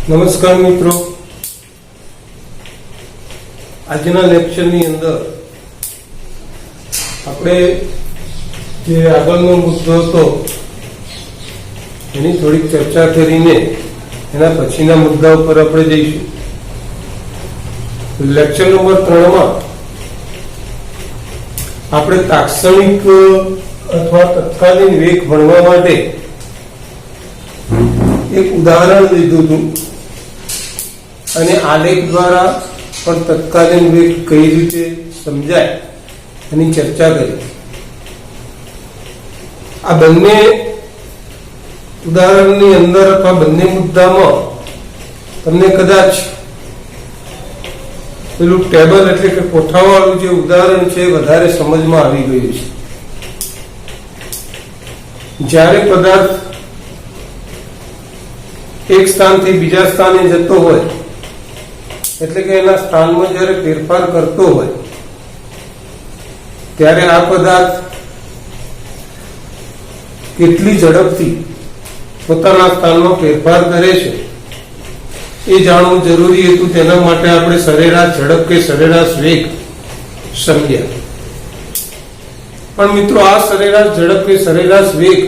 નમસ્કાર મિત્રો, આજના લેક્ચરની અંદર આપણે જે આગળનો મુદ્દો હતો એની થોડીક ચર્ચા કરીને એના પછીના મુદ્દા ઉપર આપણે જઈશું. લેક્ચર નંબર 3 માં આપણે તાત્ક્ષણિક અથવા તત્કાલીન વેગ ભણવા માટે એક ઉદાહરણ લીધું હતું અને આલેખ દ્વારા પણ તત્કાલીન વેગ કઈ રીતે સમજાય એની ચર્ચા કરી. આ બંને ઉદાહરણની અંદર અથવા બંને મુદ્દામાં તમને કદાચ પેલું ટેબલ એટલે કે કોઠાવાળું જે ઉદાહરણ છે વધારે સમજમાં આવી ગયું છે. જ્યારે પદાર્થ એક સ્થાનથી બીજા સ્થાને જતો હોય એટલે કે એના સ્થાનમાં જ્યારે ફેરફાર કરતો હોય ત્યારે આ પદાર્થ કેટલી ઝડપથી પોતાના સ્થાનમાં ફેરફાર કરે છે એ જાણવું જરૂરી હતું. તેના માટે આપણે સરેરાશ ઝડપ કે સરેરાશ વેગ સમજ્યા. પણ મિત્રો, આ સરેરાશ ઝડપ કે સરેરાશ વેગ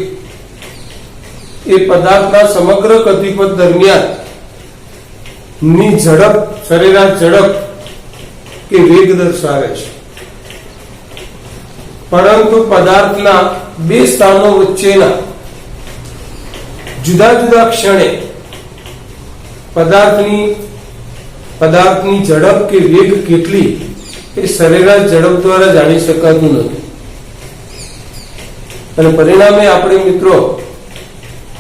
એ પદાર્થના સમગ્ર ગતિપથ દરમિયાન ની ઝડપ, સરેરાશ ઝડપ કે વેગ દર્શાવે છે. પરંતુ પદાર્થના બે સ્થાનો વચ્ચેના જુદા જુદા ક્ષણે પદાર્થની ઝડપ કે વેગ કેટલી એ સરેરાશ ઝડપ દ્વારા જાણી શકાતું નથી. અને પરિણામે આપણે મિત્રો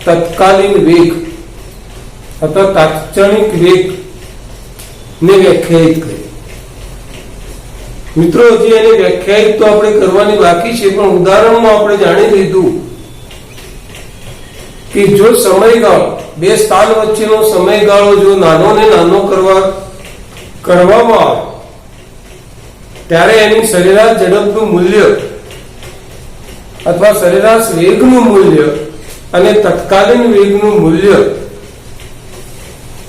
તત્કાલીન વેગ અથવા તાત્ક્ષણિક વેગ ને વ્યાખ્યાયિત કરી. મિત્રો, હજી એને વ્યાખ્યાયિત તો આપણે કરવાની બાકી છે, પણ ઉદાહરણમાં આપણે જાણી લીધું કે જો સમયગાળો, બે સ્થાન વચ્ચેનો સમયગાળો જો નાનો ને નાનો કરવામાં આવે ત્યારે એની સરેરાશ ઝડપનું મૂલ્ય અથવા સરેરાશ વેગનું મૂલ્ય અને તત્કાલીન વેગનું મૂલ્ય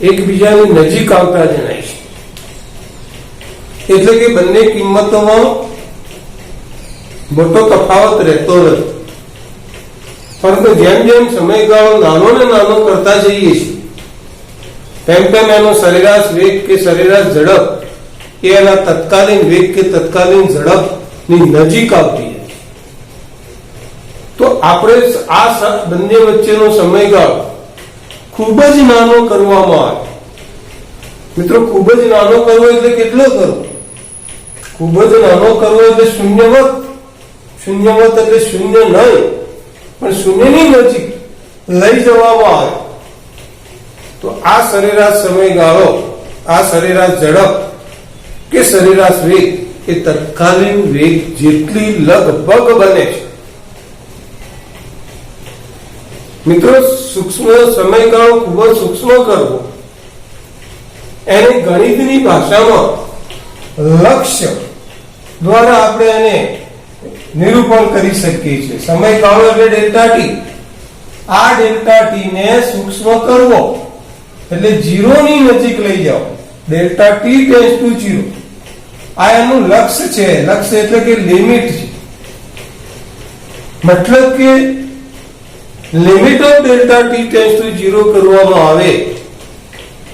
એકબીજાની નજીક આવતા જણાય છે. એટલે કે બંને કિંમતોમાં મોટો તફાવત રહેતો નથી. પરંતુ જેમ જેમ સમયગાળો નાનો ને નાનો કરતા જઈએ છીએ તેમ તેમ એનો સરેરાશ વેગ કે સરેરાશ ઝડપ એ એના તત્કાલીન વેગ કે તત્કાલીન ઝડપની નજીક આવતી. તો આપણે આ બંને વચ્ચેનો સમયગાળો ખૂબ જ નાનો કરવામાં આવે. મિત્રો, ખૂબ જ નાનો કરવો એટલે કેટલો કરવો? ખૂબ જ નાનો કરવો એટલે શૂન્યવત. શૂન્યવત એટલે શૂન્ય નહીં, પણ શૂન્યની નજીક લઈ જવામાં આવે તો આ સરેરાશ સમયગાળો, આ સરેરાશ ઝડપ કે સરેરાશ વેગ એ તત્કાલીન વેગ જેટલી લગભગ બને છે. મિત્રો, સૂક્ષ્મ સમયગાળો ખૂબ જ સૂક્ષ્મ કરવો એને ગણિતની ભાષામાં લક્ષ્ય દ્વારા આપણે એને નિરૂપણ કરી શકીએ છીએ. સમયગાળો એટલે ડેલ્ટા ટી. આ ડેલ્ટા ટી ને સૂક્ષ્મ કરવો એટલે 0 ની નજીક લઈ જાઓ. Delta T tends to 0. આ એનું લક્ષ્ય છે. લક્ષ્ય એટલે કે લિમિટ છે. મતલબ કે limit of delta T tends to 0 કરવામાં આવે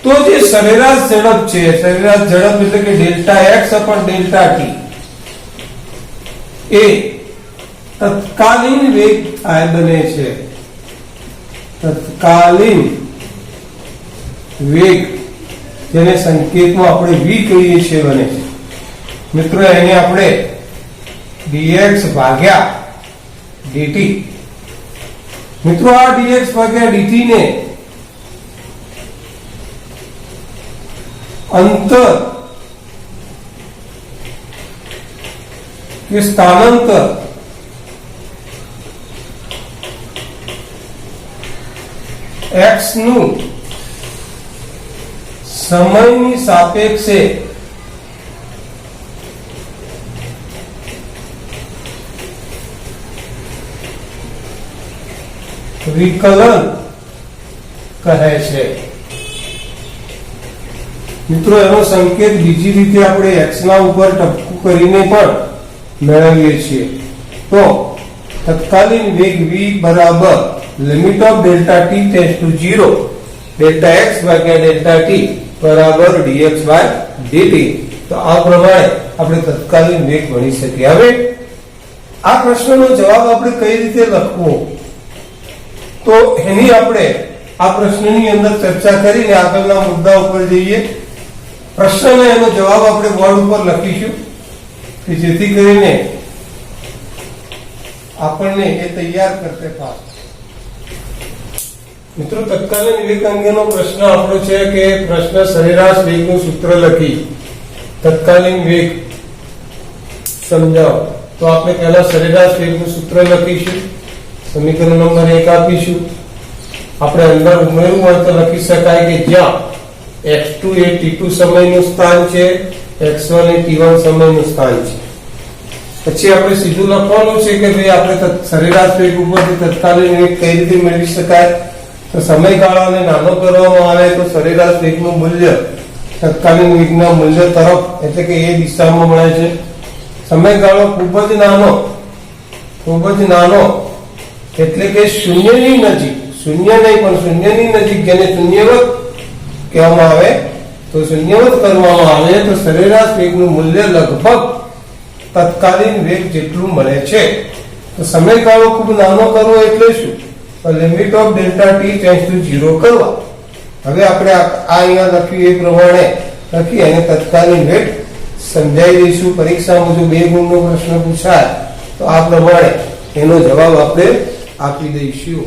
તો જે સરેરાશ ઝડપ છે, સરેરાશ ઝડપ એટલે કે delta x upon delta t એ તત્કાલીન વેગ બને છે. તત્કાલીન વેગ જેને સંકેતમાં આપણે v કહીએ છીએ બને છે. મિત્રો, એને આપણે dx ભાગ્યા dt. મિત્રો, આ dx ભાગ્યા dt ને અંતર કે સ્થાનાંતર x નું સમયની સાપેક્ષે વિકલન કહે છે. મિત્રો એનો સંકેત બીજી રીતે આપણે x ના ઉપર ટપકું કરીને પણ મેળવીએ છીએ. તો તત્કાલીન વેગ v બરાબર limit of delta t tends to 0 delta x ભાગ્યા ડેલ્ટા t બરાબર dx બાય dt. તો આ પ્રમાણે આપણે તત્કાલીન વેગ ગણી શકીએ. હવે આ પ્રશ્નનો જવાબ આપણે કઈ રીતે લખવો, તો એની આપણે આ પ્રશ્નની અંદર ચર્ચા કરીને આગળના મુદ્દા ઉપર જઈએ. પ્રશ્નનો એનો જવાબ આપણે બોર્ડ ઉપર લખીશું કે જેથી કરીને આપણને એ તૈયાર કરતે ફાવે. મિત્રો તત્કાલીન વેગ અંગેનો પ્રશ્ન આપણો છે કે પ્રશ્ન સરેરાશ વેગનું સૂત્ર લખી તત્કાલીન વેગ સમજાવો. તો આપણે પહેલા સરેરાશ વેગનું સૂત્ર લખીશું, સમીકરણ નંબર 1 આપીશું. આપણે અંદર ઉમેરવું હોય તો લખી શકાય કે જ્યાં x2 એ t2 સમયનું સ્થાન છે, x1 એ t1 સમયનું સ્થાન છે. પછી આપણે સીધું લખવાનું છે કે ભાઈ આપણે સરેરાશ વેગ ઉપરથી તત્કાલીન વેગ કઈ રીતે મેળવી શકાય. તો સમયગાળાને નાનો કરવામાં આવે તો સરેરાશ વેગનું મૂલ્ય તત્કાલીન વેગના મૂલ્ય તરફ એટલે કે એ દિશામાં મળે છે. સમયગાળો ખૂબ જ નાનો એટલે કે શૂન્યની નજીક, શૂન્ય નહીં પણ શૂન્યની નજીક જેને શૂન્યવત કહેવામાં આવે, તો શૂન્યવત કરવામાં આવે તો સરેરાશ વેગનું મૂલ્ય લગભગ તત્કાલીન વેગ જેટલું મળે છે. તો સમયગાળો ખૂબ નાનો કરવો એટલે શું, તો limit of delta t tends to 0 કરવા. હવે આપણે આ અહીંયા લખ્યું એ પ્રમાણે લખી અને તત્કાલીન વેગ સમજાવી દઈશું. પરીક્ષામાં જો 2 ગુણનો પ્રશ્ન પૂછાય તો આ પ્રમાણે એનો જવાબ આપણે આપી દઈશું.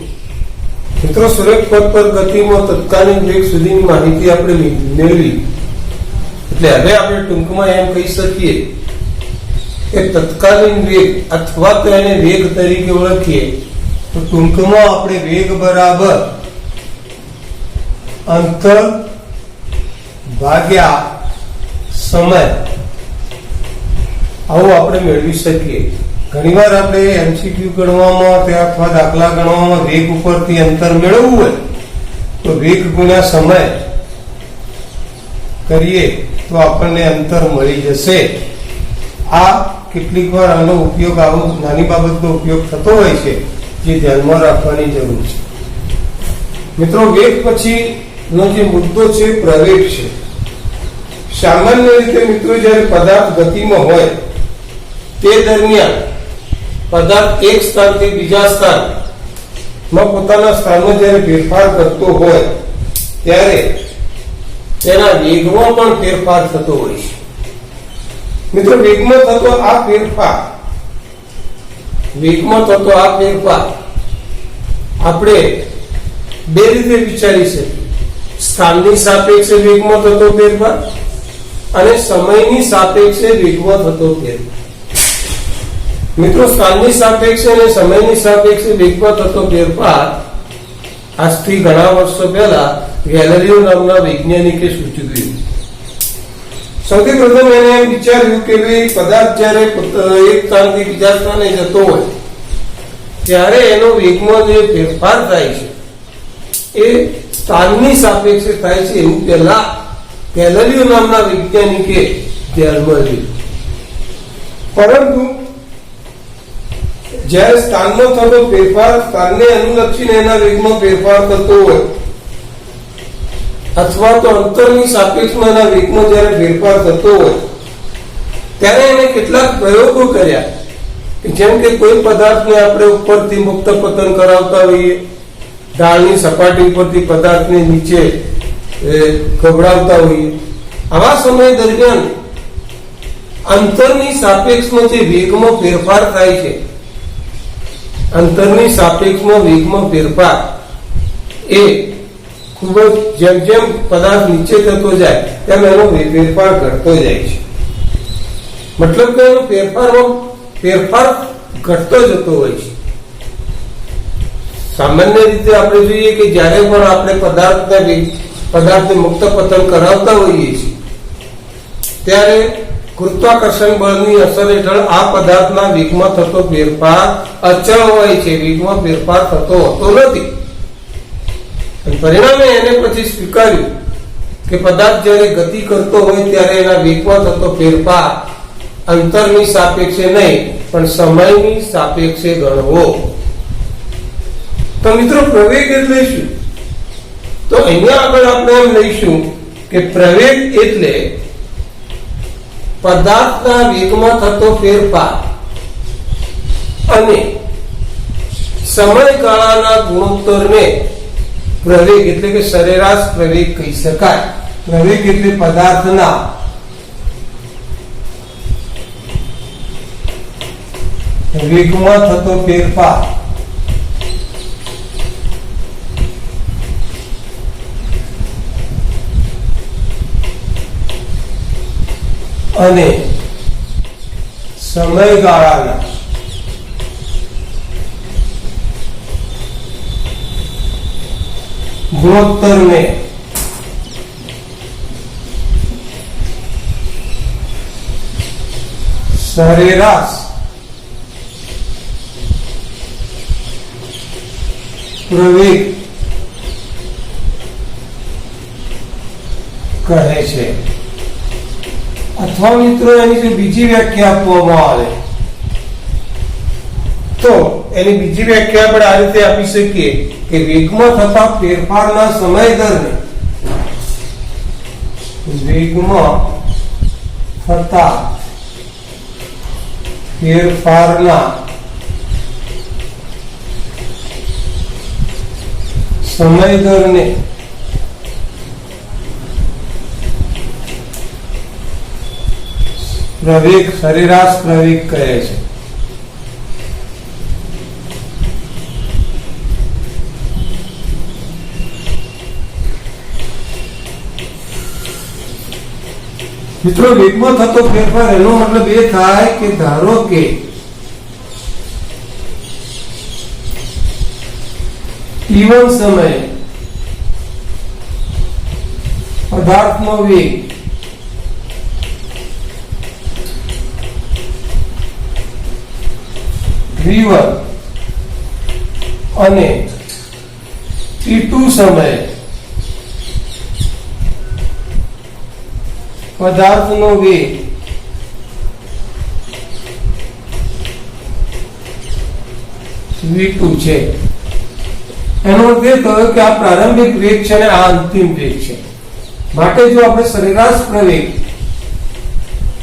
મિત્રો સુરેખ પથ પર ગતિમાં તત્કાલીન વેગ સુધીની માહિતી આપણે મેળવી. એટલે હવે આપણે ટૂંકમાં એમ કહી શકીએ કે તત્કાલીન વેગ અથવા તો એને વેગ તરીકે ઓળખીએ તો ટૂંકમાં આપણે વેગ બરાબર અંતર ભાગ્યા સમય આવું આપણે મેળવી શકીએ. ઘણીવાર આપણે એમસીક્યુ ગણવામાં અથવા દાખલા ગણવામાં વેગ ઉપરથી અંતર મેળવવું હોય તો વેગ ગુણ્યા સમય કરીએ તો આપણને અંતર મળી જશે. આ કેટલીક વાર આનો ઉપયોગ આવો નાની બાબતનો ઉપયોગ થતો હોય છે જે ધ્યાનમાં રાખવાની જરૂર છે. મિત્રો વેગ પછીનો જે મુદ્દો છે પ્રવેગ છે. સામાન્ય રીતે મિત્રો જ્યારે પદાર્થ ગતિમાં હોય તે દરમિયાન પદાર્થ એક સ્થાનથી બીજા સ્થાનમાં પોતાના સ્થાનમાં જ્યારે ફેરફાર કરતો હોય ત્યારે તેના વેગમાં પણ ફેરફાર થતો હોય છે. મિત્રો વેગમાં થતો આ ફેરફાર આપણે બે રીતે વિચારી શકીએ. સ્થાનની સાપેક્ષે વેગમાં થતો ફેરફાર અને સમયની સાપેક્ષે વેગમાં થતો ફેરફાર. મિત્રો સ્થાનની સાપેક્ષે અને સમયની સાપેક્ષે વેગમાં થતો ફેરફાર આજથી ઘણા વર્ષો પહેલા ગેલેલિયો નામના વૈજ્ઞાનિકે સૂચવ્યું. સૌથી પ્રથમ એને એમ વિચાર્યું કે ભાઈ પદાર્થ જ્યારે એક સ્થાનથી બીજા સ્થાને જતો હોય ત્યારે એનો વેગમાં જે ફેરફાર થાય છે એ સ્થાનની સાપેક્ષે થાય છે એવું પહેલા ગેલેલિયો નામના વૈજ્ઞાનિકે ધ્યાનમાં લીધું. પરંતુ જ્યારે સ્થાનમાં થતો ફેરફાર સ્થાનને અનુલક્ષીને એના વેગમાં ફેરફાર થતો હોય અથવા તો અંતરની સાપેક્ષમાં એના વેગમાં જ્યારે ફેરફાર થતો હોય ત્યારે એને કેટલાક પ્રયોગો કર્યા. જેમ કે કોઈ પદાર્થને આપણે ઉપરથી મુક્ત પતન કરાવતા હોઈએ, ઢાળની સપાટી ઉપરથી પદાર્થને નીચે ગબડાવતા હોઈએ. આવા સમય દરમિયાન અંતરની સાપેક્ષમાં જે વેગમાં ફેરફાર થાય છે, અંતરની સાપેક્ષમાં વેગમાં ફેરફાર એ ખૂબ જ જેમ જેમ પદાર્થ નીચે થતો જાય તેમ એનો ફેરફાર ઘટતો જાય છે. મતલબ કે એનો ફેરફાર ઘટતો જતો હોય છે. સામાન્ય રીતે આપણે જોઈએ કે જ્યારે પણ આપણે પદાર્થને મુક્ત પતન કરાવતા હોઈએ છીએ ત્યારે ગુરુત્વાકર્ષણ બળની અસર હેઠળ આ પદાર્થના વેગમાં થતો ફેરફાર અચળ હોય છે, વેગમાં ફેરફાર થતો હોતો નથી. પરિણામે એને પછી સ્વીકાર્યું કે પદાર્થ જ્યારે ગતિ કરતો હોય ત્યારે એના વેગમાં થતો ફેરફાર અંતરની સાપેક્ષે નહીં પણ સમયની સાપેક્ષે ગણવો. તો મિત્રો પ્રવેગ એટલે શું? તો અહીંયા આગળ આપણે એમ લઈશું કે પ્રવેગ એટલે પદાર્થના વેગમાં થતો ફેરફાર અને સમયગાળાના ગુણોત્તરને પ્રવેગ એટલે કે સરેરાશ પ્રવેગ કહી શકાય. પ્રવેગ એટલે પદાર્થના વેગમાં થતો ફેરફાર અને સમયગાળાના ગુણોત્તરને સરેરાશ પ્રવેગ કહે છે. અથવા મિત્રો એની જે બીજી વ્યાખ્યા આપવામાં આવે તો એની બીજી વ્યાખ્યા આપણે આ રીતે આપી શકીએ કે વેગમાં થતા ફેરફારના સમય દરને વેગમાં થતા ફેરફારના સમય દરને પ્રવેગ સરેરાશ પ્રવેગ કહે છે. મિત્રો વેગમાં થતો ફેરફાર એનો મતલબ એ થાય કે ધારો કે t1 સમયે પદાર્થનો વેગ v1 અને t2 સમયે પદાર્થનો વેગ v2 છે. એનો અર્થ એ થયો કે આ પ્રારંભિક વેગ છે અને આ અંતિમ વેગ છે. માટે જો આપણે સરેરાશ પ્રવેગ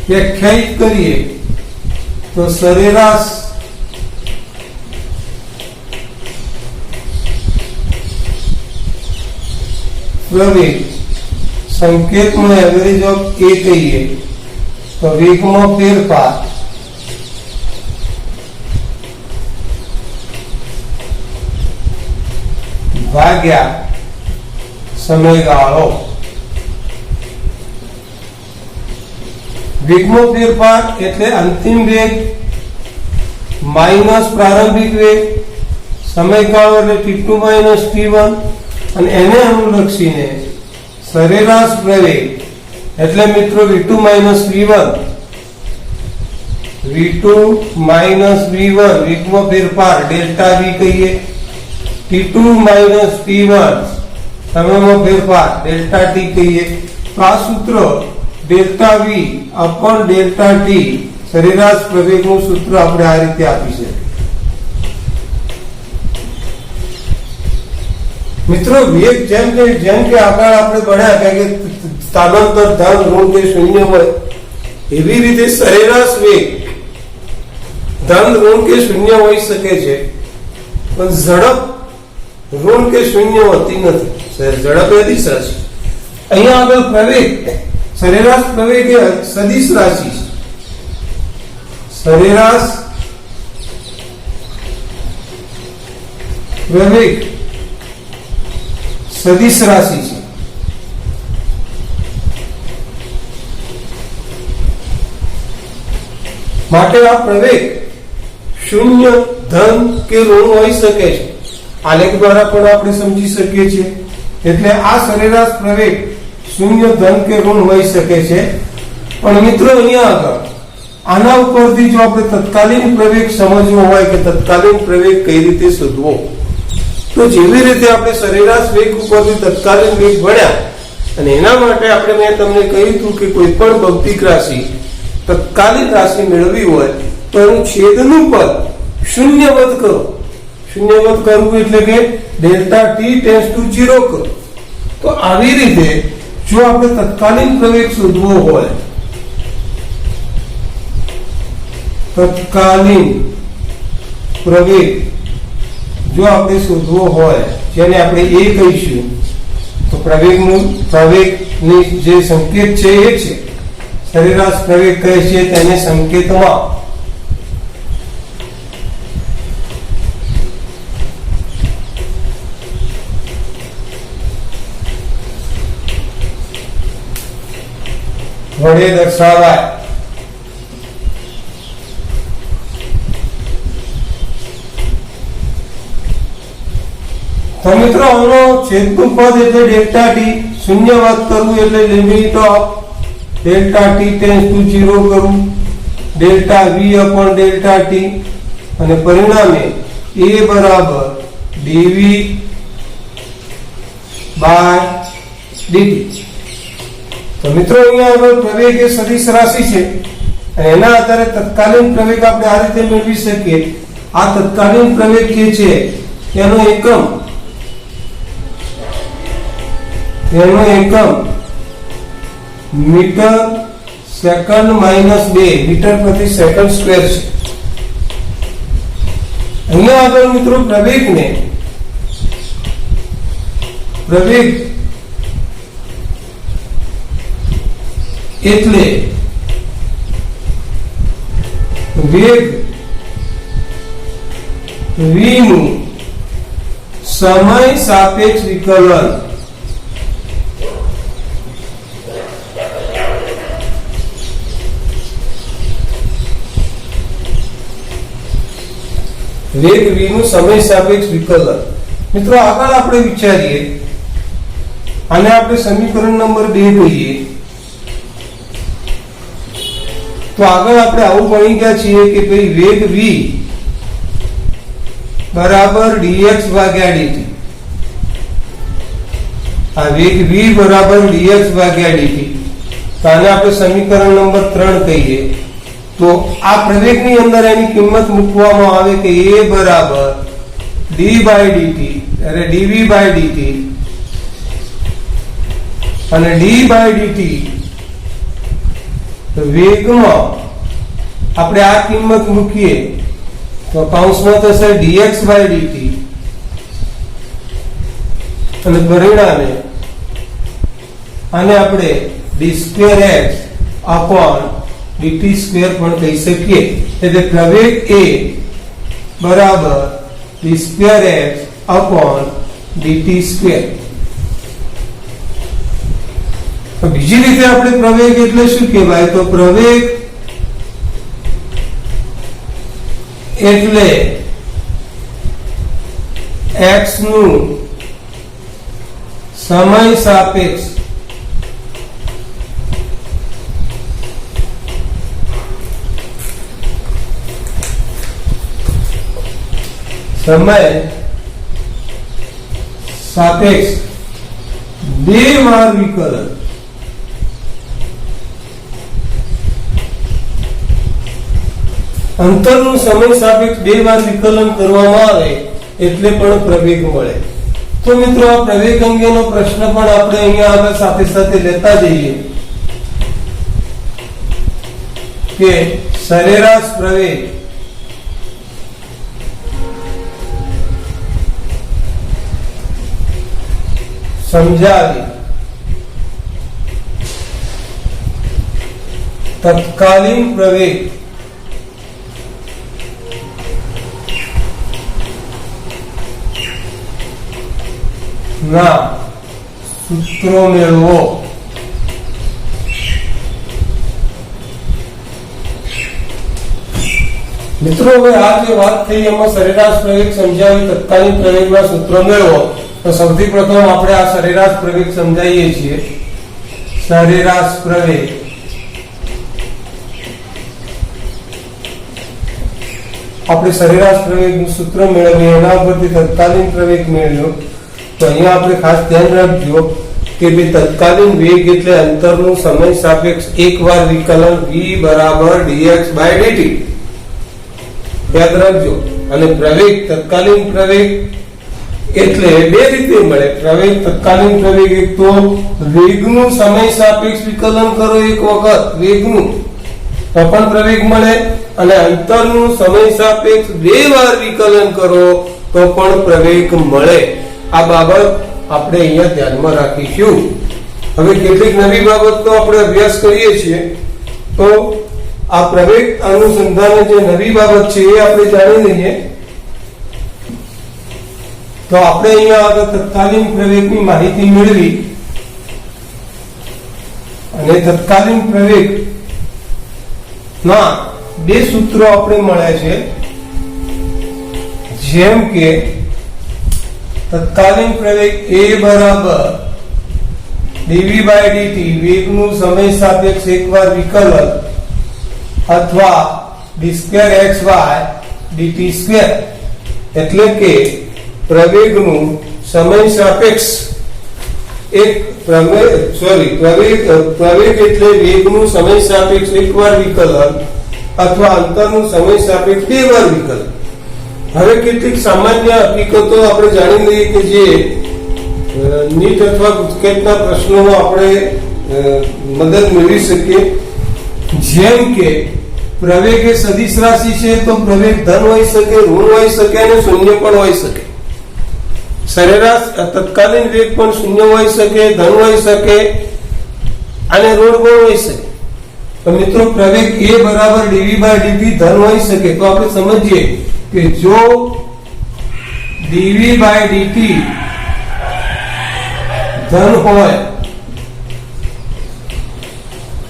વ્યાખ્યાયિત કરીએ તો સરેરાશ પ્રવેગ સંકેતનો એવરેજ ઓફ a કહીએ તો વેગમાં ફેરફાર ભાગ્યા સમયગાળો. વેગમાં ફેરફાર એટલે અંતિમ વેગ માઇનસ પ્રારંભિક વેગ, સમયગાળો એટલે t2 માઇનસ t1 અને એને અનુલક્ષીને સરેરાશ પ્રવેગ એટલે મિત્રો v2 માઇનસ v1 વેગમાં ફેરફાર ડેલ્ટા v કહીએ, t2 માઇનસ t1 સમયમાં ફેરફાર ડેલ્ટા t કહીએ. તો આ સૂત્ર delta v upon delta t સરેરાશ પ્રવેગનું સૂત્ર આપણે આ રીતે આપી શકીએ. મિત્રો વેગ જેમ કે આગળ આપણે ભણ્યા કે સ્થાનાંતર ધન ઋણ કે શૂન્ય હોય એવી રીતે સરેરાશ વેગ ધન ઋણ કે શૂન્ય હોઈ શકે છે પણ ઝડપ ઋણ કે શૂન્ય હોતી નથી. ઝડપ એ અદિશ રાશિ. અહીંયા આગળ પ્રવેગ સરેરાશ પ્રવેગ એ સદિશ રાશિ છે. સરેરાશ પ્રવેગ સદિશ રાશિ છે. માટે આ પ્રવેગ શૂન્ય ધન કે ઋણ હોઈ શકે છે. આલેખ દ્વારા પણ આપણે સમજી શકીએ છીએ. એટલે આ સરેરાશ પ્રવેગ શૂન્ય ધન કે ઋણ હોઈ શકે છે. પણ મિત્રો અહીંયા આગળ આના ઉપરથી જો આપણે તત્કાલીન પ્રવેગ સમજવો હોય કે તત્કાલીન પ્રવેગ કઈ રીતે શોધવો તો જેવી રીતે આપણે સરેરાશ વેગ ઉપરથી તત્કાલીન વેગ ભણ્યા અને એના માટે આપણે મેં તમને કહ્યું હતું કે કોઈ પણ ભૌતિક રાશિ તત્કાલીન રાશિ મેળવવી હોય તો એનું છેદનું પદ શૂન્યવત કરો. શૂન્યવત કરવું એટલે કે ડેલ્ટા ટી ટેન્ડ્સ ટુ 0 કરો. તો આવી રીતે જો આપણે તત્કાલીન પ્રવેગ શોધવો હોય, તત્કાલીન પ્રવેગ જો આપણે શોધવો હોય, જેને આપણે એ કહીશું, તો પ્રવેગની જે સંકેત છે એ છે સરેરાશ પ્રવેગ કહે છે. તેને સંકેતમાં વડે દર્શાવાય. તો મિત્રો આનો છેદનું પદ એટલે ડેલ્ટા ટી, શૂન્યવત કરવું એટલે limit of delta T tends to 0 કરવું, delta V upon delta T, અને પરિણામે a બરાબર dv બાય dt. તો મિત્રો અહીંયા આગળ પ્રવેગ એ સદિશ રાશિ છે અને એના આધારે તત્કાલીન પ્રવેગ આપણે આ રીતે મેળવી શકીએ. આ તત્કાલીન પ્રવેગ જે છે તેનો એકમ મીટર સેકન્ડ માઇનસ 2 મીટર પ્રતિ સેકન્ડ સ્ક્વેર છે. અહીંયા આગળ મિત્રો પ્રવેગ એટલે વેગ v નું સમય સાપેક્ષ વિકલન. વેગ v નું સમય સાપેક્ષ વિકલન. મિત્રો આગળ આપણે વિચારીએ, આને આપણે સમીકરણ નંબર 2 કહીએ. તો આગળ આપણે આવું ભણી ગયા છીએ કે ભાઈ વેગ v બરાબર dx ભાગ્યા dt. આ વેગ v બરાબર dx ભાગ્યા dt. તો આને આપણે સમીકરણ નંબર 3 કહીએ. તો આ પ્રવેગની અંદર એની કિંમત મૂકવામાં આવે કે a બરાબર d બાય dt એટલે dv બાય dt, અને d બાય dt વેગમાં આપણે આ કિંમત મૂકીએ તો કૌંસમાં થશે dx બાય dt, અને પરિણામે આને આપણે d2x અપોન dt² પણ કહી શકીએ. એટલે પ્રવેગ a બરાબર d2x અપોન dt². તો બીજી રીતે આપણે પ્રવેગ એટલે શું કહેવાય? તો પ્રવેગ એટલે x નું સમય સાપેક્ષ બે વાર વિકલન. અંતરનું સમય સાપેક્ષ બે વાર વિકલન કરવામાં આવે એટલે પણ પ્રવેગ મળે. તો મિત્રો આ પ્રવેગ અંગેનો પ્રશ્ન પણ આપણે અહીંયા આગળ સાથે સાથે લેતા જઈએ કે સરેરાશ પ્રવેગ સમજાવી તત્કાલીન પ્રવેગ ના સૂત્રો મેળવો. મિત્રો હવે આ જે વાત થઈ એમાં સરેરાશ પ્રવેગ સમજાવી તત્કાલીન પ્રવેગના સૂત્રો મેળવો. તો સૌથી પ્રથમ આપણે આ સરેરાશ પ્રવેગ સમજાવીએ છીએ. સરેરાશ પ્રવેગ આપણે સરેરાશ પ્રવેગનું સૂત્ર મેળવીએ, એના ઉપરથી તત્કાલીન પ્રવેગ મેળવ્યો. તો અહીંયા આપણે ખાસ ધ્યાન રાખજો કે ભાઈ તત્કાલીન વેગ એટલે અંતરનું સમય સાપેક્ષ એકવાર વિકલન v બરાબર dx બાય dt. યાદ રાખજો. અને પ્રવેગ, તત્કાલીન પ્રવેગ એટલે બે રીતે મળે. પ્રવેગ, તત્કાલીન પ્રવેગ, એક તો વેગનું સમય સાપેક્ષ વિકલન કરો એક વખત વેગનું તો પણ પ્રવેગ મળે, અને અંતરનું સમય સાપેક્ષ બે વાર વિકલન કરો તો પણ પ્રવેગ મળે. આ બાબત આપણે અહીંયા ધ્યાનમાં રાખીશું. હવે કેટલીક નવી બાબતનો આપણે અભ્યાસ કરીએ છીએ, તો આ પ્રવેગ અનુસંધાને જે નવી બાબત છે એ આપણે જાણી લઈએ. તો આપણે અહીંયા આગળ તત્કાલીન પ્રવેગની માહિતી મેળવી, અને તત્કાલીન પ્રવેગ ના બે સૂત્રો આપણે મળ્યા છે. જેમ કે તત્કાલીન પ્રવેગ a બરાબર dv બાય dt વેગનું સમય સાપેક્ષ એકવાર વિકલન અથવા d2xy dt2, એટલે કે પ્રવેગનું સમય સાપેક્ષ પ્રવેગ એટલે વેગનું સમય સાપેક્ષ એકવાર વિકલન અથવા અંતરનું સમય સાપેક્ષ બે વાર વિકલન. હવે કેટલીક સામાન્ય હકીકતો આપણે જાણી લઈએ કે જે નીટ અથવા ગુજકેટના પ્રશ્નોમાં આપણે મદદ મેળવી શકીએ. જેમ કે પ્રવેગ એ સદિશ રાશિ છે તો પ્રવેગ ધન હોઈ શકે, ઋણ હોઈ શકે અને શૂન્ય પણ હોઈ શકે. સરેરાશ તત્કાલીન વેગ પણ શૂન્ય હોઈ શકે, ધન હોઈ શકે અને ઋણ પણ હોઈ શકે. તો મિત્રો પ્રવેગ a બરાબર dv બાય dt ધન હોઈ શકે તો આપણે સમજીએ કે જો dv બાય dt ધન હોય,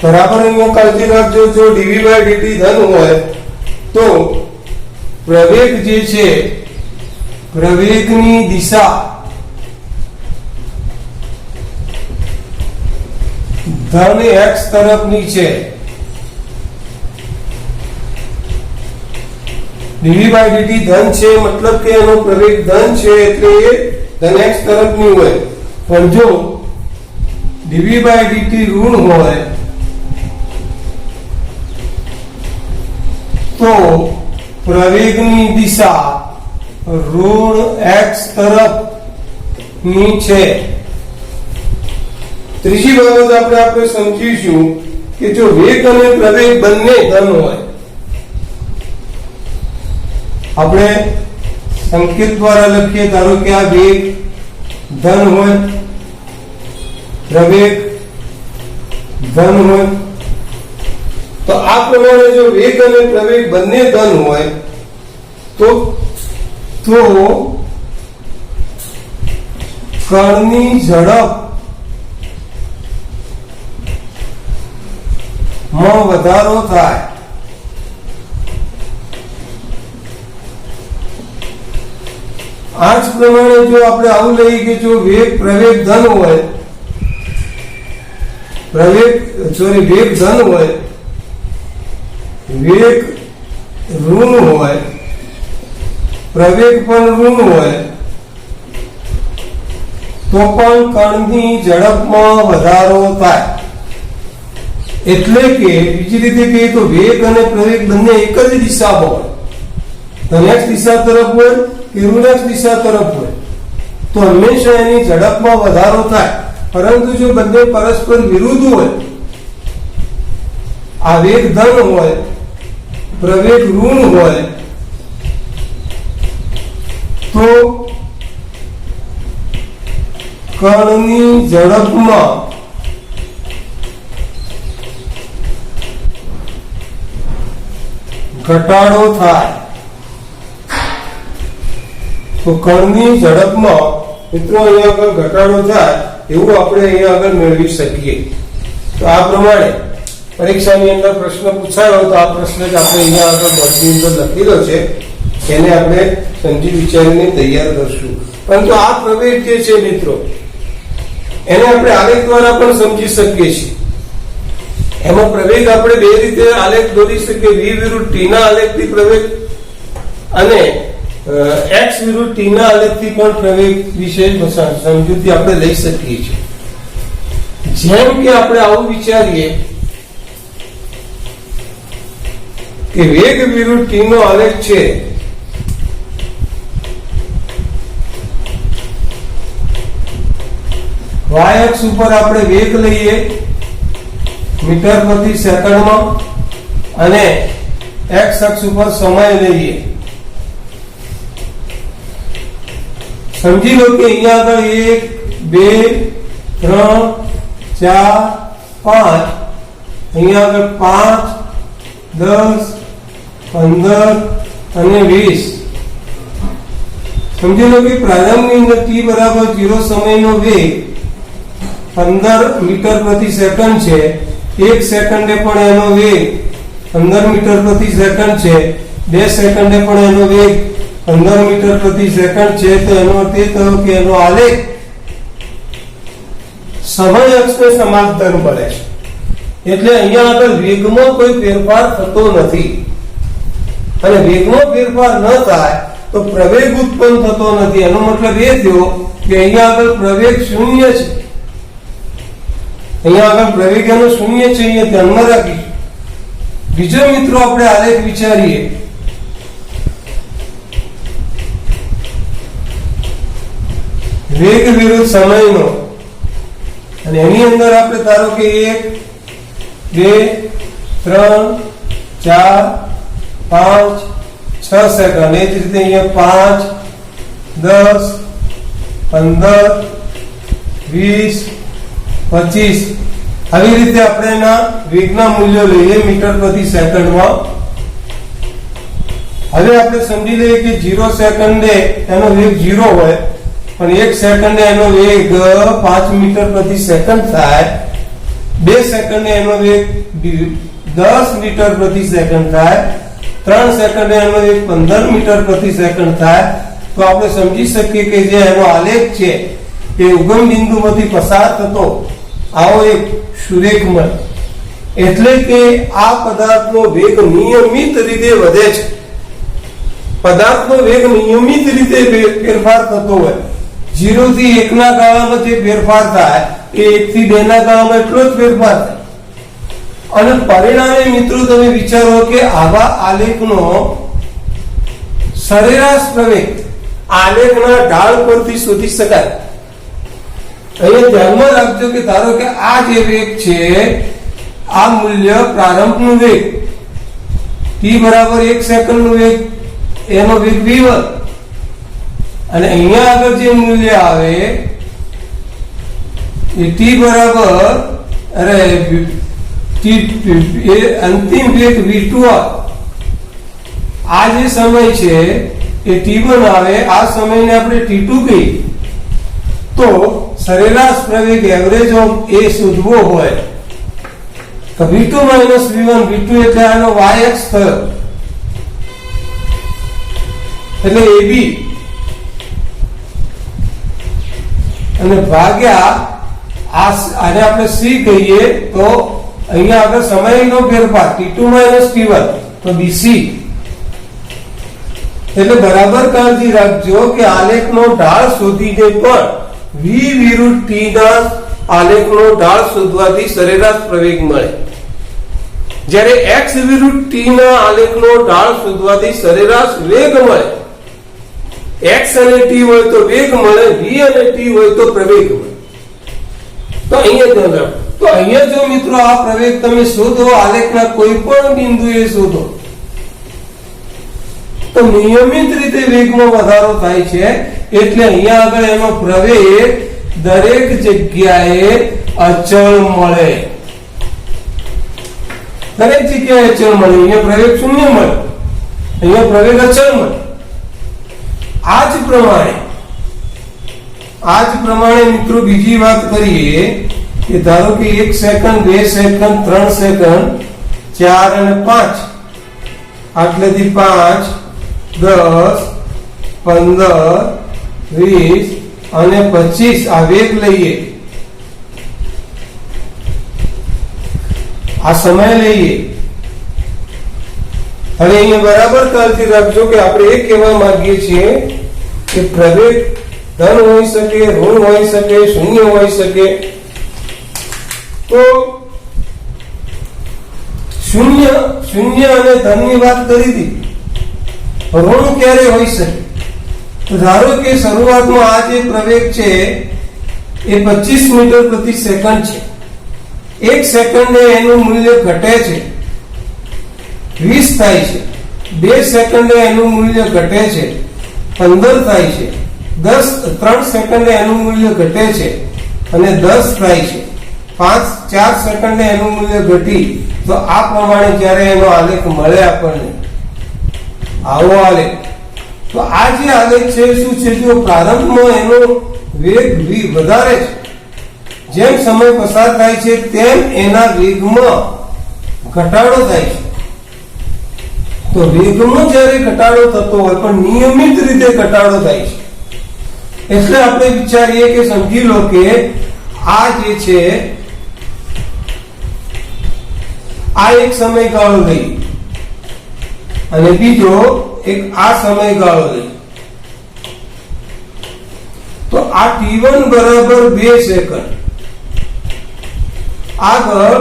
બરાબર અહીંયા કાળજી રાખજો, જો dv બાય dt ધન હોય તો પ્રવેગ જે છે પ્રવેગની દિશા ધન x તરફની છે. dv બાય dt ધન છે મતલબ કે એનો પ્રવેગ ધન છે એટલે એ ધન x તરફની હોય. પણ જો dv બાય dt ઋણ હોય તો પ્રવેગની દિશા ઋણ x તરફની છે. ત્રીજી બાબત આપણે સમજીશું કે જો વેગ અને પ્રવેગ બંને ધન હોય, આપણે સંકેત દ્વારા લખીએ, ધારો કે આ વેગ ધન હોય, પ્રવેગ ધન હોય, તો આ પ્રમાણે જો વેગ અને પ્રવેગ બંને ધન હોય તો કણની ઝડપ માં વધારો થાય. આ જ પ્રમાણે જો આપણે આવું લઈએ કે જો વેગ પ્રવેગ ધન હોય, વેગ ધન હોય, વેગ ઋણ હોય, પ્રવેગ પણ ઋણ હોય તો પણ કણની ઝડપમાં વધારો થાય. એટલે કે બીજી રીતે કહીએ તો વેગ અને પ્રવેગ બંને એક જ દિશામાં હોય, ધન x દિશા તરફ હોય કે ઋણ x દિશા તરફ હોય તો હંમેશા એની ઝડપમાં વધારો થાય. પરંતુ જો બંને પરસ્પર વિરુદ્ધ હોય, આ વેગ ધન હોય, પ્રવેગ ઋણ હોય તો કણની ઝડપમાં ઘટાડો થાય. તો કણની ઝડપમાં મિત્રો અહીંયા આગળ ઘટાડો થાય એવું આપણે અહીંયા આગળ મેળવી શકીએ. તો આ પ્રમાણે પરીક્ષાની અંદર પ્રશ્ન પૂછાયો તો આ પ્રશ્ન જ આપણે અહીંયા આગળ બોર્ડની અંદર લખેલો છે, એને આપણે સમજી વિચારીને તૈયાર કરશું. પરંતુ આ પ્રવેગ જે છે મિત્રો એને આપણે આલેખ દ્વારા પણ સમજી શકીએ છીએ. એમાં પ્રવેગ આપણે બે રીતે આલેખ દોરી શકીએ, v વિરુદ્ધ t ના આલેખથી પ્રવેગ અને x વિરુદ્ધ t ના આલેખથી પણ પ્રવેગ વિશે સમજૂતી આપણે લઈ શકીએ છીએ. જેમ કે આપણે આવું વિચારીએ કે વેગ વિરુદ્ધ t નો આલેખ છે, y અક્ષ ઉપર આપણે વેગ લઈએ મીટર પ્રતિ સેકન્ડમાં અને x અક્ષ ઉપર સમય લઈએ. સમજી લો કે અહીંયા આગળ 1 2 3 4 5, અહીંયા આગળ 5 10 15 અને 20. સમજી લો કે પ્રારંભની અંદર t બરાબર 0 સમયનો વેગ 15 મીટર પ્રતિ સેકન્ડ છે. 1 સેકન્ડે પણ એનો વેગ 15 મીટર પ્રતિ સેકન્ડ છે. 2 સેકન્ડે પણ એનો વેગ 15 મીટર પ્રતિ સેકન્ડ છે. તો એનો અર્થ એ થયો કે એનો આલેખ સમય અક્ષને સમાંતર મળે છે. એટલે અહીંયા આગળ વેગમાં કોઈ ફેરફાર થતો નથી, અને વેગમાં ફેરફાર ન થાય તો પ્રવેગ ઉત્પન્ન થતો નથી. એનો મતલબ એ થયો કે અહીંયા આગળ પ્રવેગ શૂન્ય છે. અહીંયા આગળ પ્રવેગ એનો શૂન્ય છે, અહીંયા ધ્યાનમાં રાખીશું. બીજો મિત્રો આપણે આલેખ વિચારીએ. વેગ વિરુદ્ધ સમયનો, અને એની અંદર આપણે ધારો કે 1 2 3 4 5 6 સેકન્ડ, એ જ રીતે અહીંયા 5 10 15 20 25 આવી રીતે આપણે એના વેગના મૂલ્યો લઈએ મીટર પ્રતિ સેકન્ડમાં. હવે આપણે સમજી લઈએ કે 0 સેકન્ડે એનો વેગ 0 હોય, પણ 1 સેકન્ડે એનો વેગ 5 મીટર પ્રતિ સેકન્ડ થાય. 2 સેકન્ડે એનો વેગ 10 મીટર પ્રતિ સેકન્ડ થાય. 3 સેકન્ડે એનો વેગ 15 મીટર પ્રતિ સેકન્ડ થાય. તો આપણે સમજી શકીએ કે જે એનો આલેખ છે એ ઉગમ બિંદુમાંથી પસાર થતો આવો એક સુરેખમય, એટલે કે આ પદાર્થનો વેગ નિયમિત રીતે વધે છે. પદાર્થનો વેગ નિયમિત રીતે ફેરફાર થતો હોય. 0 થી 1 ના ગાળામાં જે ફેરફાર થાય એ 1 થી 2 ના ગાળામાં એટલો જ ફેરફાર થાય. અને પરિણામે મિત્રો તમે વિચારો કે આવા આલેખનો સરેરાશ પ્રવેગ આલેખના ઢાળ પરથી શોધી શકાય. અહીંયા ધ્યાનમાં રાખજો કે ધારો કે આ જે વેગ છે, આ મૂલ્ય પ્રારંભનું વેગ t બરાબર 1 સેકન્ડનું વેગ, એનો વેગ v1, અને અહીંયા આગળ જે મૂલ્ય આવે એ t બરાબર અંતિમ વેગ v2 આવે. આ જે સમય છે એ t1 આવે, આ સમયને આપણે t2 કહીએ. તો સરેરાશ પ્રવેગ એવરેજ ઓફ a શોધવો હોય તો v2 v1, v2 એટલે આનો y અક્ષ થયો, એટલે ab, અને ભાગ્યા આને આપણે c કહીએ તો અહીંયા આગળ સમયનો ફેરફાર t2 t1 તો bc. એટલે બરાબર કાળજી રાખજો કે આલેખનો ઢાળ શોધીને પણ v વિરુદ્ધ t ના આલેખનો ઢાળ શોધવાથી સરેરાશ પ્રવેગ મળે, જ્યારે x વિરુદ્ધ t ના આલેખનો ઢાળ શોધવાથી સરેરાશ વેગ મળે. x અને t હોય તો વેગ મળે, v અને t હોય તો પ્રવેગ મળે. તો અહીંયા ધ્યાન રાખો. તો અહીંયા જો મિત્રો આ પ્રવેગ તમે શોધો, આલેખના કોઈ પણ બિંદુએ શોધો, તો નિયમિત રીતે વેગમાં વધારો થાય છે. એટલે અહીંયા આગળ એનો પ્રવેગ દરેક જગ્યાએ અચળ મળે. દરેક જગ્યાએ અચળ મળે. અહીંયા પ્રવેગ શૂન્ય મળે, અહીંયા પ્રવેગ અચળ મળે. આ જ પ્રમાણે મિત્રો બીજી વાત કરીએ કે ધારો કે 1 સેકન્ડ 2 સેકન્ડ 3 સેકન્ડ 4 અને 5, આટલેથી 5 10 15 20 અને 25 આ વેગ લઈએ, આ સમય લઈએ. હવે અહીંયા બરાબર કાળજી રાખજો કે આપણે એ કહેવા માંગીએ છીએ કે પ્રવેગ ધન હોઈ શકે, ઋણ હોઈ શકે, શૂન્ય હોઈ શકે. તો શૂન્ય અને ધનની વાત કરી હતી, ઋણ ક્યારે હોઈ શકે? તો ધારો કે શરૂઆતમાં આ જે પ્રવેગ છે એ 25 મીટર પ્રતિ સેકન્ડ છે. 1 સેકન્ડે એનું મૂલ્ય ઘટે છે, 20 થાય છે. 2 સેકન્ડે એનું મૂલ્ય ઘટે છે, 15 થાય છે. 3 સેકન્ડે એનું મૂલ્ય ઘટે છે અને 10 થાય છે. 4 સેકન્ડે એનું મૂલ્ય ઘટી. તો આ પ્રમાણે જ્યારે એનો આલેખ મળે આપણને, આવો આલેખ, તો આ જે આલેખ છે શું છે? જો પ્રારંભમાં એનો વેગ v વધારે છે, જેમ સમય પસાર થાય છે તેમ એના વેગમાં ઘટાડો થાય છે. તો વેગમાં જ્યારે ઘટાડો થતો હોય પણ નિયમિત રીતે ઘટાડો થાય છે, એટલે આપણે વિચારીએ કે સમજી લો કે આ જે છે આ એક સમયગાળો લઈ અને બીજો એક આ સમયગાળો લઈ. તો આ t1 બરાબર 2 સેકન્ડ, આગળ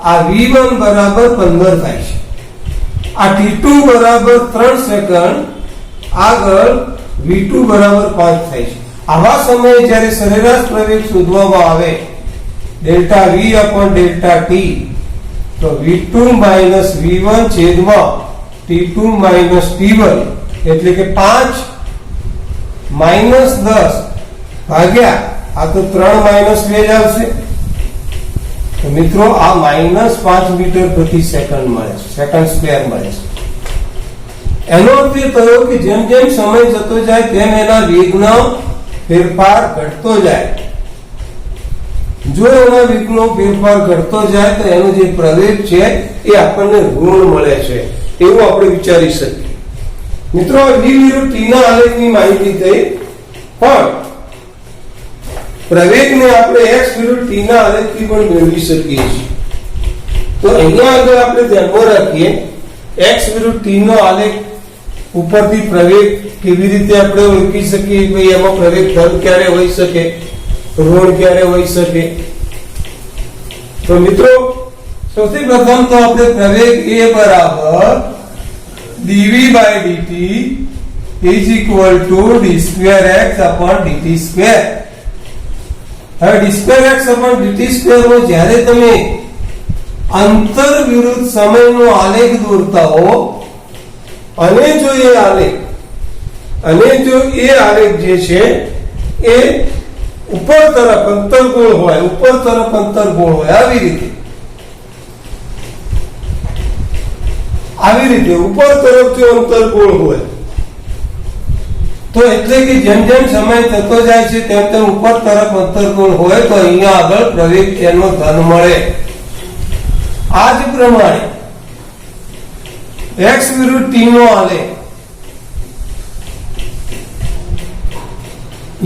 આ v1 બરાબર 15 થાય છે. આ t2 બરાબર 3 સેકન્ડ, આગળ v2 બરાબર 5 થાય છે. આવા સમયે જ્યારે સરેરાશ પ્રવેગ શોધવામાં આવે delta v upon delta t, તો v2 માઇનસ v1 છેદમાં t2 માઇનસ t1 એટલે કે 5 માઇનસ 10 ભાગ્યા આ તો 3 માઇનસ 2 જ આવશે. તો મિત્રો આ માઇનસ 5 મીટર પ્રતિ સેકન્ડ મળે છે, સેકન્ડ સ્ક્વેર મળે છે. એનો અર્થ એ થયો કે જેમ જેમ સમય જતો જાય તેમ એના વેગનો ફેરફાર ઘટતો જાય. જો એના વેગનો ફેરફાર ઘટતો જાય તો એનો જે પ્રવેગ છે એ આપણને ઋણ મળે છે, એવું આપણે વિચારી શકીએ. મિત્રો v વિરુદ્ધ t ના આલેખની માહિતી થઈ, પણ પ્રવેગને આપણે x વિરુદ્ધ t ના આલેખથી પણ મેળવી શકીએ છીએ. તો અહીંયા આગળ આપણે ધ્યાનમાં રાખીએ x વિરુદ્ધ t નો આલેખ ઉપરથી પ્રવેગ કેવી રીતે આપણે ઓળખી શકીએ? ભાઈ એમાં પ્રવેગ ધન ક્યારે હોઈ શકે, ઋણ ક્યારે હોઈ શકે? તો મિત્રો સૌથી પ્રથમ તો આપણે પ્રવેગ a બરાબર dv by dt is equal to d square x upon dt square. હવે d square x upon dt square માં જ્યારે તમે અંતર વિરુદ્ધ સમયનો આલેખ દોરતા હો અને જો એ આલેખ જે છે એ ઉપર તરફ અંતરગોળ હોય, ઉપર તરફ અંતરગોળ હોય, આવી રીતે ઉપર તરફ જો અંતરગોળ હોય તો એટલે કે જેમ જેમ સમય થતો જાય છે તેમ તેમ ઉપર તરફ અંતરગોળ હોય તો અહીંયા આગળ પ્રવેગ એનો ધન મળે. આ જ પ્રમાણે x વિરુદ્ધ t નો આલેખ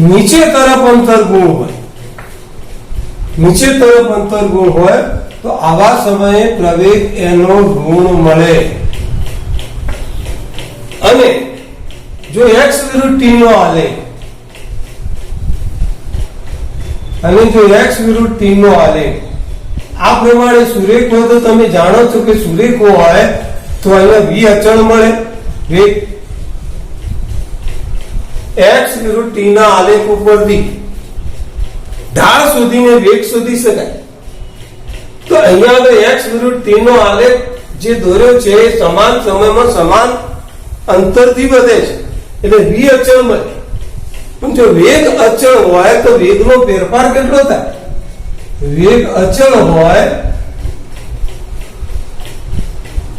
નીચે તરફ અંતરગોળ હોય તો આવા સમયે પ્રવેગ એનો ઋણ મળે. અને જો x વિરુદ્ધ t નો આલેખ આ પ્રમાણે સુરેખ હોય તો તમે જાણો છો કે સુરેખ હોય તો અહીંયા v અચળ મળે. વેગ x વિરુદ્ધ t ના આલેખ ઉપરથી ઢાળ શોધીને વેગ શોધી શકાય. તો અહીંયા આગળ x વિરુદ્ધ t નો આલેખ જે દોર્યો છે એ સમાન સમયમાં સમાન અંતરથી વધે છે એટલે v અચળ મળે. પણ જો વેગ અચળ હોય તો વેગનો ફેરફાર કેટલો થાય? વેગ અચળ હોય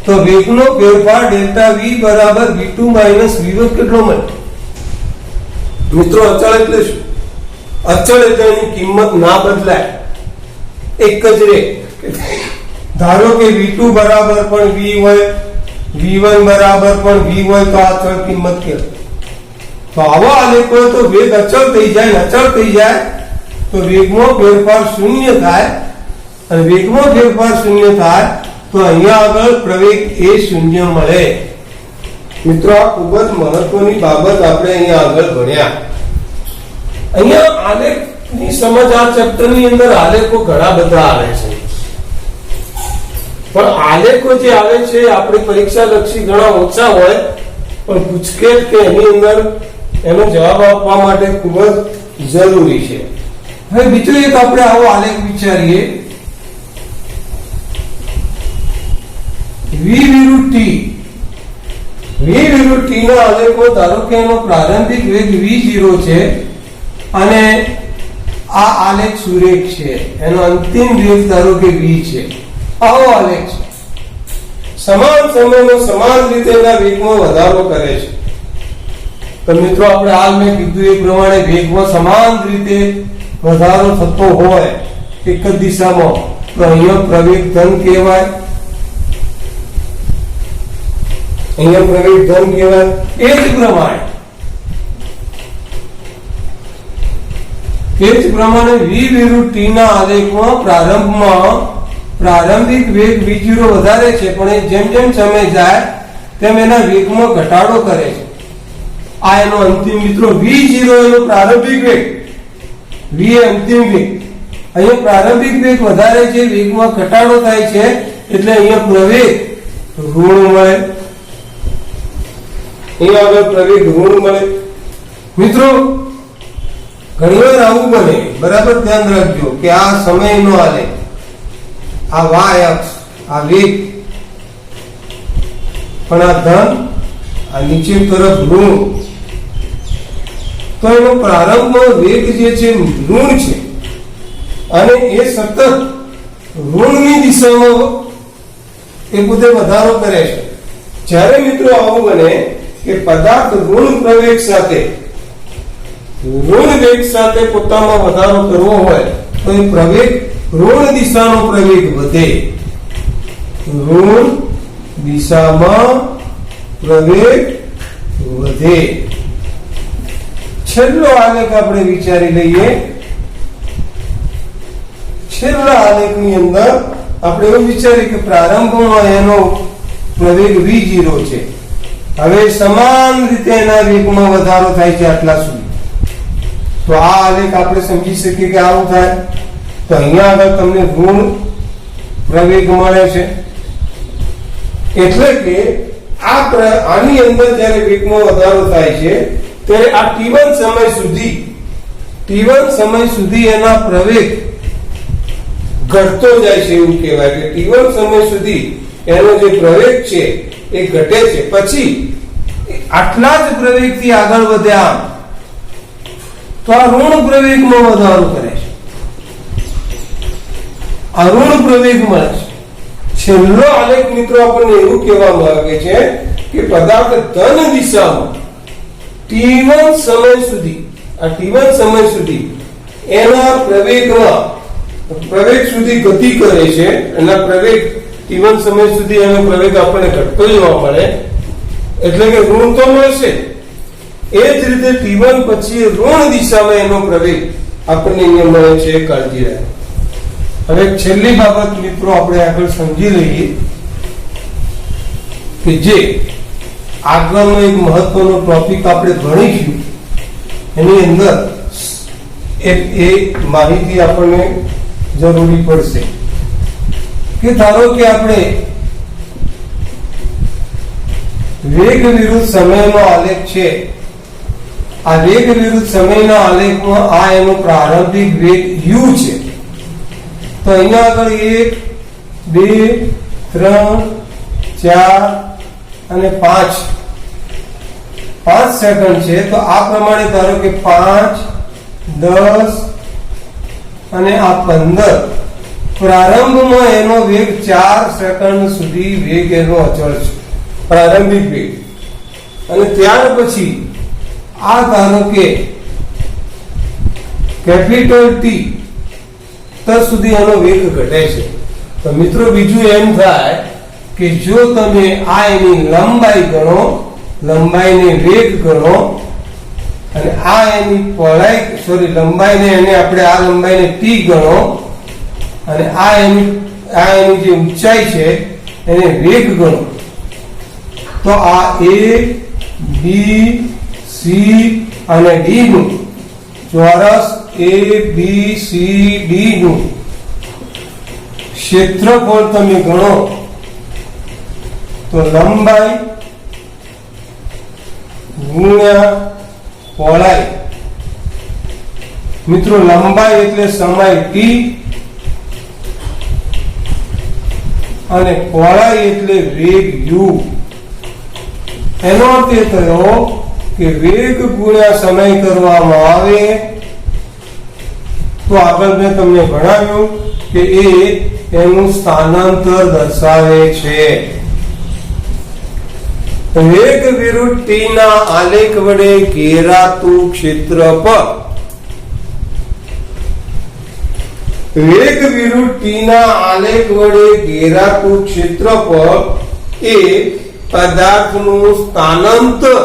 તો વેગનો ફેરફાર ડેલ્ટા v બરાબર v2 માઇનસ v1 કેટલો મળે? મિત્રો અચળ એટલે શું? અચળ એટલે એની કિંમત ના બદલાય, એક જ રહે. ધારો કે v2 બરાબર પણ v હોય, v1 બરાબર પણ v હોય તો આ અચળ કિંમત કેટલી? તો આવો આલેખ હોય તો વેગ અચળ થઈ જાય તો વેગમાં ફેરફાર શૂન્ય થાય, અને વેગમાં ફેરફાર શૂન્ય થાય તો અહીંયા આગળ પ્રવેગ એ શૂન્ય મળે. મિત્રો આ ખૂબ જ મહત્વની બાબત આપણે અહીંયા આગળ ભણ્યા. અહીંયા આલેખની સમજ આ ચેપ્ટરની અંદર આલેખો ઘણા બધા આવે છે. પણ આલેખો જે આવે છે આપણી પરીક્ષા લક્ષી ઘણા ઓછા હોય, પણ પૂછકેટ કે એની અંદર એનો જવાબ આપવા માટે ખૂબ જ જરૂરી છે. હવે બીજો એક આપણે આવો આલેખ વિચારીએ, v વિરુદ્ધ t. v વિરુદ્ધ t નો આલેખો, ધારો કે એનો પ્રારંભિક વેગ v0 છે અને આ આલેખ સુરેખ છે, એનો અંતિમ વેગ ધારો કે v છે. આવો આલેખ છે. સમાન સમયમાં સમાન રીતે એના વેગમાં વધારો કરે છે. તો મિત્રો આપણે હાલ મેં કીધું એ પ્રમાણે વેગમાં સમાન રીતે વધારો થતો હોય એક જ દિશામાં, તો અહીંયા પ્રવેગ ધન કહેવાય, અહીંયા પ્રવેગ ધન કહેવાય. એ જ પ્રમાણે v વિરુદ્ધ t ના આલેખમાં પ્રારંભિક વેગ v0 વધારે છે, પણ એ જેમ જેમ સમય જાય તેમ એના વેગમાં ઘટાડો કરે છે. આ એનો અંતિમ મિત્રો v0 એનો પ્રારંભિક વેગ, v એ અંતિમ વેગ. અહીંયા પ્રારંભિક વેગ વધારે છે, વેગમાં ઘટાડો થાય છે, એટલે અહીંયા પ્રવેગ ઋણ મળે. અહીંયા આગળ પ્રવેગ ઋણ મળે. મિત્રો ઘણીવાર આવું બને, બરાબર ધ્યાન રાખજો કે આ સમયનો આલેખ, આ y અક્ષ, આ વેગ, પણ આ ધન, આ નીચે તરફ ઋણ. તો એનો પ્રારંભમાં વેગ જે છે ઋણ છે અને એ સતત ઋણની દિશામાં એ પોતે વધારો કરે છે. જ્યારે મિત્રો આવું બને કે પદાર્થ ઋણ પ્રવેગ સાથે, ઋણ વેગ સાથે પોતામાં વધારો કરવો હોય તો એ પ્રવેગ ઋણ દિશાનો પ્રવેગ વધે, ઋણ દિશામાં પ્રવેગ વધે. છેલ્લો આલેખ આપણે વિચારી લઈએ. છેલ્લા આલેખની અંદર આપણે એવું વિચારીએ કે પ્રારંભમાં એનો પ્રવેગ v0 છે, હવે સમાન રીતે એના વેગમાં વધારો થાય છે આટલા સુધી. તો આ આલેખ આપણે સમજી શકીએ કે આવું થાય. તો અહીંયા આગળ તમને ઋણ પ્રવેગ મળે છે, એટલે કે આની અંદર જ્યારે વેગમાં વધારો થાય છે ત્યારે આ t1 સમય સુધી એના પ્રવેગ ઘટતો જાય છે. એવું કહેવાય કે t1 સમય સુધી એનો જે પ્રવેગ છે એ ઘટે છે, પછી આટલા જ પ્રવેગથી આગળ વધ્યા તો આ ઋણ પ્રવેગમાં વધારો કરે છે, આ ઋણ પ્રવેગ મળે છે. છેલ્લો આલેખ મિત્રો આપણને એવું કહેવામાં આવે છે કે પદાર્થ ધન દિશામાં t1 સમય સુધી, આ t1 સમય સુધી એના પ્રવેગ સુધી ગતિ કરે છે. એના પ્રવેગ t1 સમય સુધી એનો પ્રવેગ આપણને ઘટતો જોવા મળે, એટલે કે ઋણ તો મળશે. એ જ રીતે t1 પછી ઋણ દિશામાં એનો પ્રવેગ આપણને અહીંયા મળે છે. કાળજી રાખો. હવે છેલ્લી બાબત મિત્રો આપણે આગળ સમજી લઈએ કે જે આગળનો એક મહત્વનો ટોપિક આપણે ભણીશું, એની અંદર એ માહિતી આપણને જરૂરી પડશે કે ધારો કે આપણે વેગ વિરુદ્ધ સમયનો આલેખ છે. આ વેગ વિરુદ્ધ સમયના આલેખમાં આ એનો પ્રારંભિક વેગ u છે. તો અહીંયા આગળ 1 2 3 4 અને 5 સેકન્ડ છે. તો આ પ્રમાણે ધારો કે 5 10 અને આ 15 પ્રારંભમાં એનો વેગ 4 સેકન્ડ સુધી વેગ એનો અચળ છે, પ્રારંભિક વેગ. અને ત્યાર પછી આ ધારો કે કેપિટલ T તર સુધી એનો વેગ ઘટે છે. તો મિત્રો બીજું એમ થાય કે જો તમે આ એની લંબાઈ ગણો, લંબાઈને વેગ ગણો, અને આ એની પહોળાઈ લંબાઈને એને આપણે આ લંબાઈને t ગણો, અને આ એની જે ઊંચાઈ છે એને વેગ ગણો, તો આ a b c અને d નું ચોરસ a b c d નું ક્ષેત્રફળ તમે ગણો તો લંબાઈ ગુણ્યા પહોળાઈ. મિત્રો લંબાઈ એટલે સમય t અને પહોળાઈ એટલે વેગ u. એનો અર્થ એ થયો કે વેગ ગુણ્યા સમય કરવામાં આવે તો આગળ મેં તમને ભણાવ્યું કે એ એનું સ્થાનાંતર દર્શાવે છે. વેગ વિરુદ્ધ t ના આલેખ વડે ઘેરાતું ક્ષેત્રફળ. વેગ વિરુદ્ધ t ના આલેખ વડે ઘેરાતું ક્ષેત્રફળ એ પદાર્થનું સ્થાનાંતર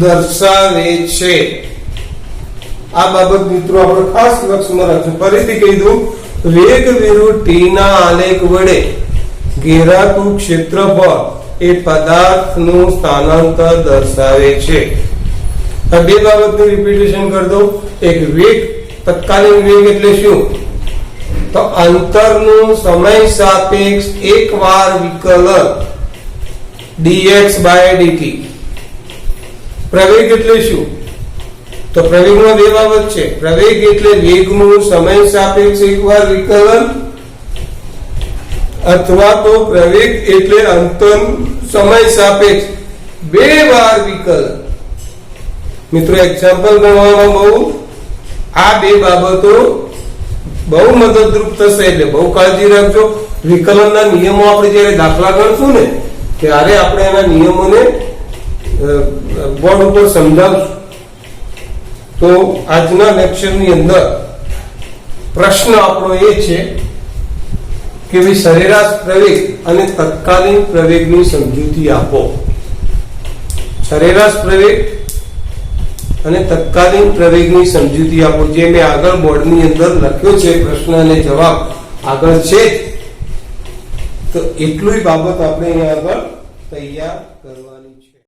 દર્શાવે છે. આ બાબત મિત્રો આપણે ખાસ લક્ષમાં રાખશું. ફરીથી કહી દઉં, વેગ વિરુદ્ધ t ના આલેખ વડે ઘેરાતું ક્ષેત્રફળ એ પદાર્થનું સ્થાનાંતર દર્શાવે છે. આ બે બાબતનું રિપીટેશન કરી દઉં. એક વેગ, તત્કાલીન વેગ એટલે શું? તો અંતરનું સમય સાપેક્ષ એકવાર વિકલન dx by dt. પ્રવેગ એટલે શું? તો પ્રવેગમાં બે બાબત છે. પ્રવેગ એટલે વેગનું સમય સાપેક્ષ એકવાર વિકલન, અથવા તો પ્રવેગ એટલે અંતર સમય સાપેક્ષ બે વાર વિકલન. મિત્રો એક્ઝામ્પલ ગણવામાં બહુ આ બે બાબતો બહુ મદદરૂપ થશે, એટલે બહુ કાળજી રાખજો. વિકલનના નિયમો આપણે જ્યારે દાખલા ગણશું ને ત્યારે આપણે એના નિયમોને બોર્ડ ઉપર સમજાવશું. તો આજના લેક્ચરની અંદર પ્રશ્ન આપણો એ છે કે ભાઈ સરેરાશ પ્રવેગ અને તત્કાલીન પ્રવેગની સમજૂતી આપો. સરેરાશ પ્રવેગ અને તત્કાલીન પ્રવેગની સમજૂતી આપો. જે મેં આગળ બોર્ડની અંદર લખ્યો છે, પ્રશ્ન અને જવાબ આગળ છે, તો એટલું બાબત આપણે અહીંયા આગળ તૈયાર કરવા.